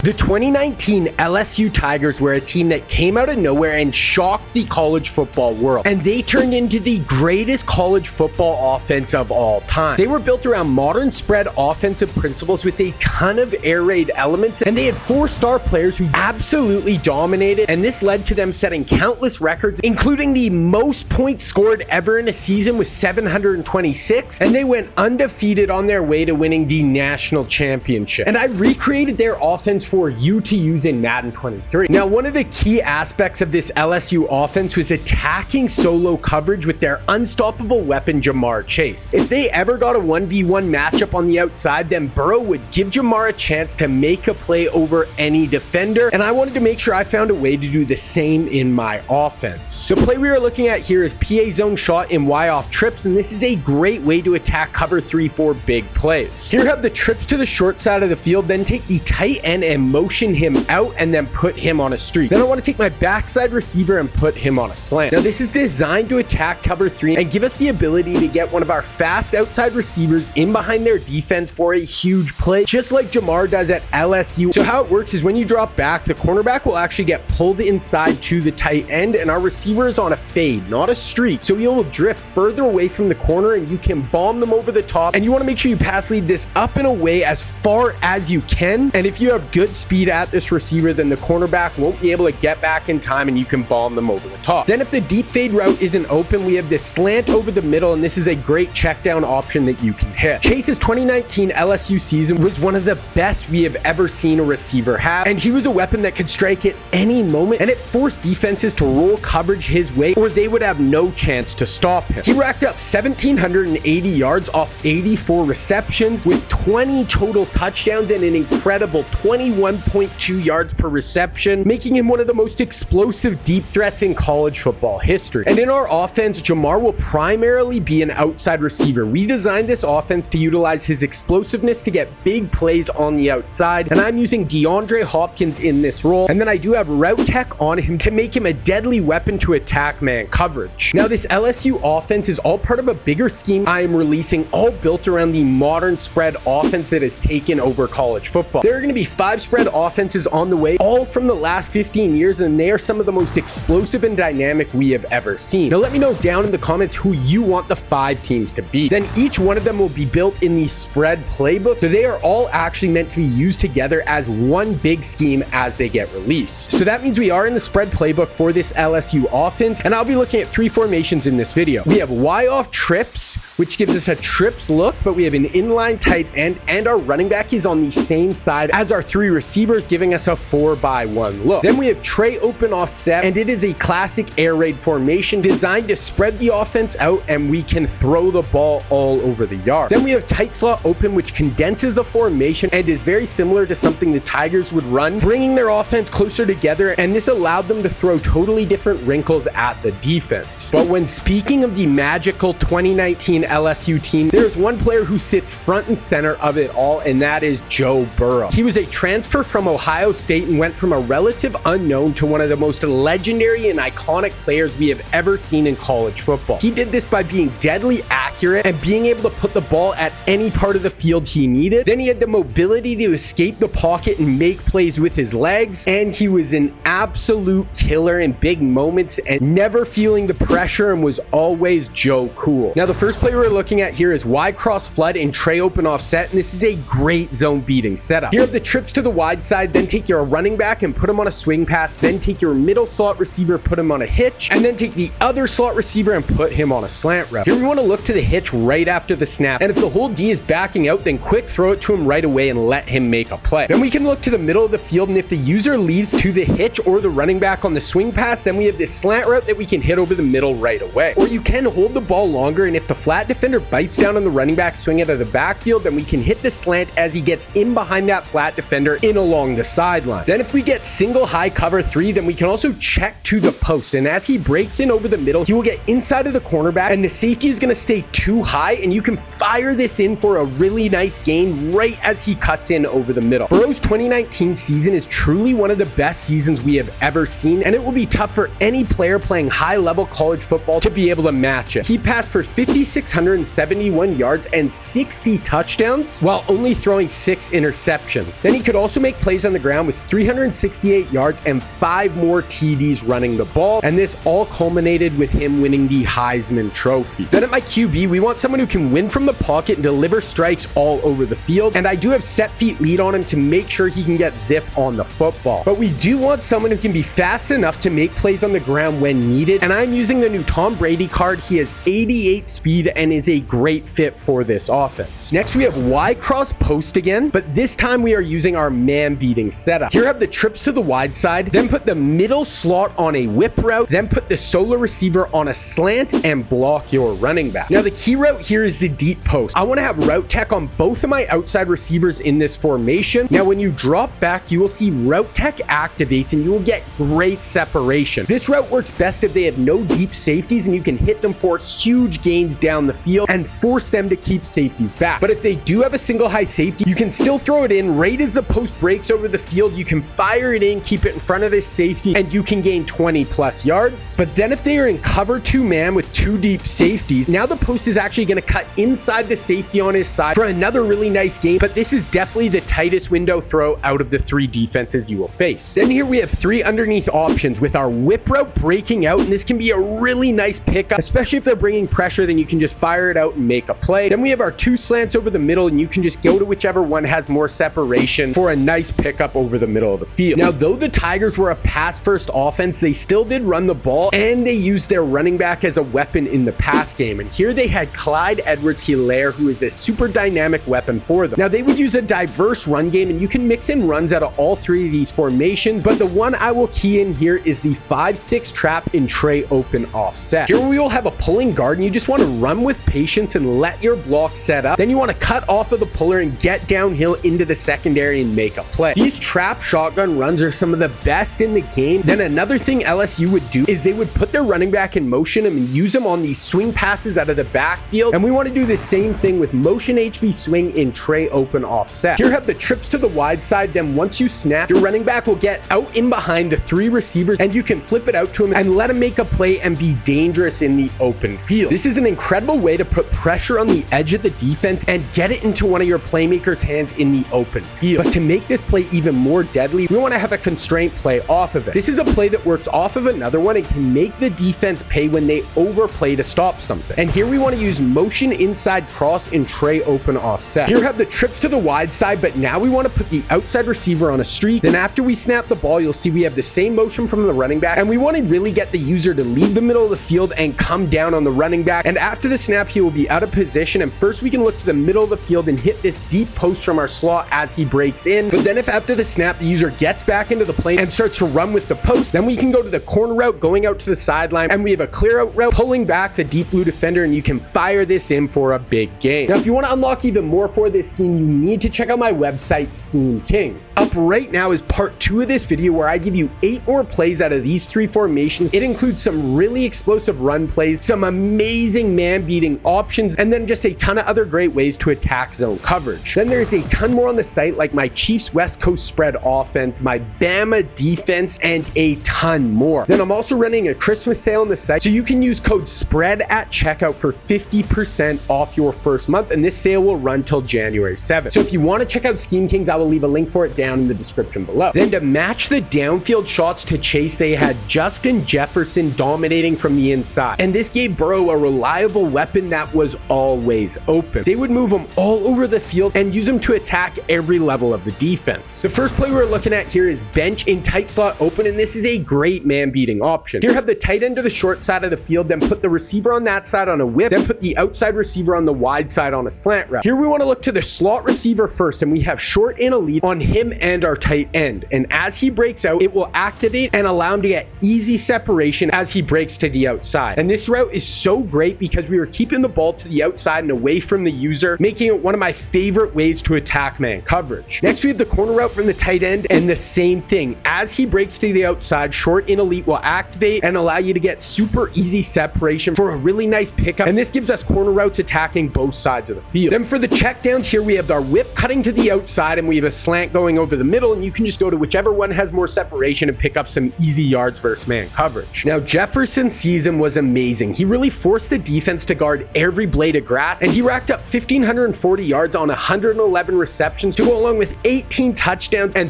The 2019 LSU Tigers were a team that came out of nowhere and shocked the college football world. And they turned into the greatest college football offense of all time. They were built around modern spread offensive principles with a ton of air raid elements, and they had 4-star players who absolutely dominated, and this led to them setting countless records, including the most points scored ever in a season with 726, and they went undefeated on their way to winning the national championship. And I recreated their offense for you to use in Madden 23. Now, one of the key aspects of this LSU offense was attacking solo coverage with their unstoppable weapon, Jamarr Chase. If they ever got a 1v1 matchup on the outside, then Burrow would give Jamarr a chance to make a play over any defender, and I wanted to make sure I found a way to do the same in my offense. The play we are looking at here is PA zone shot in Y off trips, and this is a great way to attack cover 3 for big plays. Here have the trips to the short side of the field, then take the tight end and motion him out and then put him on a streak. Then I want to take my backside receiver and put him on a slant. Now this is designed to attack cover 3 and give us the ability to get one of our fast outside receivers in behind their defense for a huge play, just like Jamarr does at LSU. So how it works is when you drop back, the cornerback will actually get pulled inside to the tight end, and our receiver is on a fade, not a streak. So he'll drift further away from the corner and you can bomb them over the top, and you want to make sure you pass lead this up and away as far as you can. And if you have good speed at this receiver, then the cornerback won't be able to get back in time and you can bomb them over the top. Then if the deep fade route isn't open, we have this slant over the middle, and this is a great check down option that you can hit. Chase's 2019 LSU season was one of the best we have ever seen a receiver have, and he was a weapon that could strike at any moment, and it forced defenses to roll coverage his way or they would have no chance to stop him. He racked up 1,780 yards off 84 receptions with 20 total touchdowns and an incredible 21.2 yards per reception, making him one of the most explosive deep threats in college football history. And in our offense, Jamarr will primarily be an outside receiver. We designed this offense to utilize his explosiveness to get big plays on the outside, and I'm using DeAndre Hopkins in this role, and then I do have route tech on him to make him a deadly weapon to attack man coverage. Now this LSU offense is all part of a bigger scheme I am releasing, all built around the modern spread offense that has taken over college football. There are going to be 5 spread offenses on the way, all from the last 15 years, and they are some of the most explosive and dynamic we have ever seen. Now let me know down in the comments who you want the 5 teams to be. Then each one of them will be built in the spread playbook, so they are all actually meant to be used together as one big scheme as they get released. So that means we are in the spread playbook for this LSU offense, and I'll be looking at 3 formations in this video. We have Y off trips, which gives us a trips look, but we have an inline tight end, and our running back is on the same side as our 3 receivers, giving us a 4-by-1 look. Then we have Trey open offset, and it is a classic air raid formation designed to spread the offense out, and we can throw the ball all over the yard. Then we have tight slot open, which condenses the formation and is very similar to something the Tigers would run, bringing their offense closer together, and this allowed them to throw totally different wrinkles at the defense. But when speaking of the magical 2019 LSU team, there's one player who sits front and center of it all, and that is Joe Burrow. He was a transfer from Ohio State and went from a relative unknown to one of the most legendary and iconic players we have ever seen in college football. He did this by being deadly accurate and being able to put the ball at any part of the field he needed. Then he had the mobility to escape the pocket and make plays with his legs, and he was an absolute killer in big moments and never feeling the pressure, and was always Joe Cool. Now the first play we're looking at here is Y cross flood and Trey open offset, and this is a great zone beating setup. Here have the trips to the wide side, then take your running back and put him on a swing pass, then take your middle slot receiver, put him on a hitch, and then take the other slot receiver and put him on a slant route. Here we want to look to the hitch right after the snap, and if the whole D is backing out, then quick throw it to him right away and let him make a play. Then we can look to the middle of the field, and if the user leaves to the hitch or the running back on the swing pass, then we have this slant route that we can hit over the middle right away. Or you can hold the ball longer, and if the flat defender bites down on the running back swing out of the backfield, then we can hit the slant as he gets in behind that flat defender in along the sideline. Then if we get single high cover 3, then we can also check to the post, and as he breaks in over the middle, he will get inside of the cornerback, and the safety is going to stay too high, and you can fire this in for a really nice gain right as he cuts in over the middle. Burrow's 2019 season is truly one of the best seasons we have ever seen, and it will be tough for any player playing high-level college football to be able to match it. He passed for 5,671 yards and 60 touchdowns while only throwing 6 interceptions. Then he could also also make plays on the ground with 368 yards and 5 more TDs running the ball, and this all culminated with him winning the Heisman Trophy. Then at my QB, we want someone who can win from the pocket and deliver strikes all over the field, and I do have set feet lead on him to make sure he can get zip on the football. But we do want someone who can be fast enough to make plays on the ground when needed, and I'm using the new Tom Brady card. He has 88 speed and is a great fit for this offense. Next, we have Y cross post again, but this time we are using our man beating setup. Here have the trips to the wide side, then put the middle slot on a whip route, then put the solo receiver on a slant and block your running back. Now the key route here is the deep post. I want to have route tech on both of my outside receivers in this formation. Now when you drop back, you will see route tech activates and you will get great separation. This route works best if they have no deep safeties and you can hit them for huge gains down the field and force them to keep safeties back. But if they do have a single high safety, you can still throw it in right as the post breaks over the field. You can fire it in, keep it in front of this safety, and you can gain 20 plus yards. But then if they are in cover 2 man with 2 deep safeties, now the post is actually going to cut inside the safety on his side for another really nice game. But this is definitely the tightest window throw out of the 3 defenses you will face. Then here we have 3 underneath options with our whip route breaking out, and this can be a really nice pickup, especially if they're bringing pressure. Then you can just fire it out and make a play. Then we have our 2 slants over the middle, and you can just go to whichever one has more separation for a nice pickup over the middle of the field. Now, though the Tigers were a pass-first offense, they still did run the ball, and they used their running back as a weapon in the pass game. And here they had Clyde Edwards-Helaire, who is a super dynamic weapon for them. Now, they would use a diverse run game, and you can mix in runs out of all 3 of these formations, but the one I will key in here is the 5-6 trap in tray open offset. Here we will have a pulling guard, and you just want to run with patience and let your block set up. Then you want to cut off of the puller and get downhill into the secondary and make a play. These trap shotgun runs are some of the best in the game. Then another thing LSU would do is they would put their running back in motion and use them on these swing passes out of the backfield. And we want to do the same thing with motion HV swing in tray open offset. Here have the trips to the wide side. Then once you snap, your running back will get out in behind the 3 receivers and you can flip it out to him and let him make a play and be dangerous in the open field. This is an incredible way to put pressure on the edge of the defense and get it into one of your playmakers' hands in the open field. But to make this play even more deadly, we want to have a constraint play off of it. This is a play that works off of another one and can make the defense pay when they overplay to stop something. And here we want to use motion inside cross in tray open offset. Here have the trips to the wide side, but now we want to put the outside receiver on a streak. Then after we snap the ball, you'll see we have the same motion from the running back, and we want to really get the user to leave the middle of the field and come down on the running back. And after the snap, he will be out of position, and first we can look to the middle of the field and hit this deep post from our slot as he breaks in. But then if after the snap the user gets back into the play and starts to run with the post, then we can go to the corner route going out to the sideline, and we have a clear out route pulling back the deep blue defender, and you can fire this in for a big game. Now if you want to unlock even more for this scheme, you need to check out my website Scheme Kings. Up right now is part 2 of this video where I give you 8 more plays out of these 3 formations. It includes some really explosive run plays, some amazing man beating options, and then just a ton of other great ways to attack zone coverage. Then there's a ton more on the site, like my Chiefs West Coast spread offense, my Bama defense, and a ton more. Then I'm also running a Christmas sale on the site, so you can use code SPREAD at checkout for 50% off your first month, and this sale will run till January 7th. So if you want to check out Scheme Kings, I will leave a link for it down in the description below. Then to match the downfield shots to Chase, they had Justin Jefferson dominating from the inside, and this gave Burrow a reliable weapon that was always open. They would move him all over the field and use him to attack every level of the defense. The first play we're looking at here is bench in tight slot open, and this is a great man beating option. Here have the tight end to the short side of the field, then put the receiver on that side on a whip, then put the outside receiver on the wide side on a slant route. Here we want to look to the slot receiver first, and we have short and elite on him and our tight end, and as he breaks out, it will activate and allow him to get easy separation as he breaks to the outside. And this route is so great because we were keeping the ball to the outside and away from the user, making it one of my favorite ways to attack man coverage. Next, we have the corner route from the tight end, and the same thing. As he breaks to the outside, short and elite will activate and allow you to get super easy separation for a really nice pickup, and this gives us corner routes attacking both sides of the field. Then for the checkdowns, here we have our whip cutting to the outside, and we have a slant going over the middle, and you can just go to whichever one has more separation and pick up some easy yards versus man coverage. Now Jefferson's season was amazing. He really forced the defense to guard every blade of grass, and he racked up 1,540 yards on 111 receptions to go along with 8 18 touchdowns and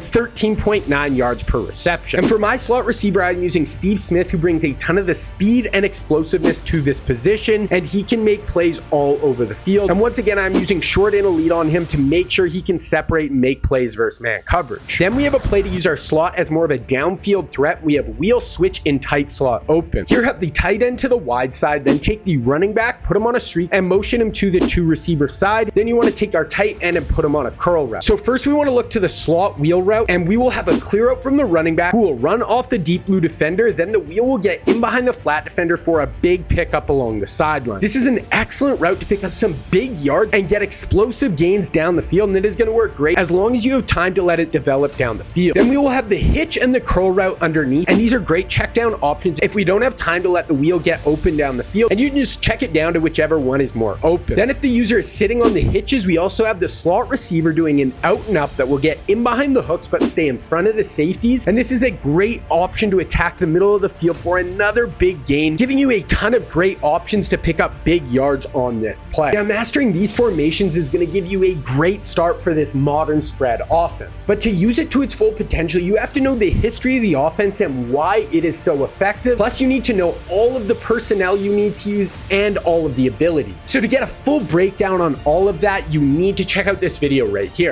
13.9 yards per reception. And for my slot receiver, I'm using Steve Smith, who brings a ton of the speed and explosiveness to this position, and he can make plays all over the field. And once again, I'm using short and elite on him to make sure he can separate and make plays versus man coverage. Then we have a play to use our slot as more of a downfield threat. We have wheel switch in tight slot open. Here, have the tight end to the wide side, then take the running back, put him on a streak, and motion him to the two receiver side. Then you want to take our tight end and put him on a curl route. So first we want to look to the slot wheel route, and we will have a clear out from the running back who will run off the deep blue defender. Then the wheel will get in behind the flat defender for a big pickup along the sideline. This is an excellent route to pick up some big yards and get explosive gains down the field, and it is going to work great as long as you have time to let it develop down the field. Then we will have the hitch and the curl route underneath, and these are great check down options if we don't have time to let the wheel get open down the field, and you can just check it down to whichever one is more open. Then if the user is sitting on the hitches, we also have the slot receiver doing an out and up that will get in behind the hooks but stay in front of the safeties, and this is a great option to attack the middle of the field for another big gain, giving you a ton of great options to pick up big yards on this play. Now, mastering these formations is going to give you a great start for this modern spread offense, but to use it to its full potential, you have to know the history of the offense and why it is so effective. Plus, you need to know all of the personnel you need to use and all of the abilities. So to get a full breakdown on all of that, you need to check out this video right here.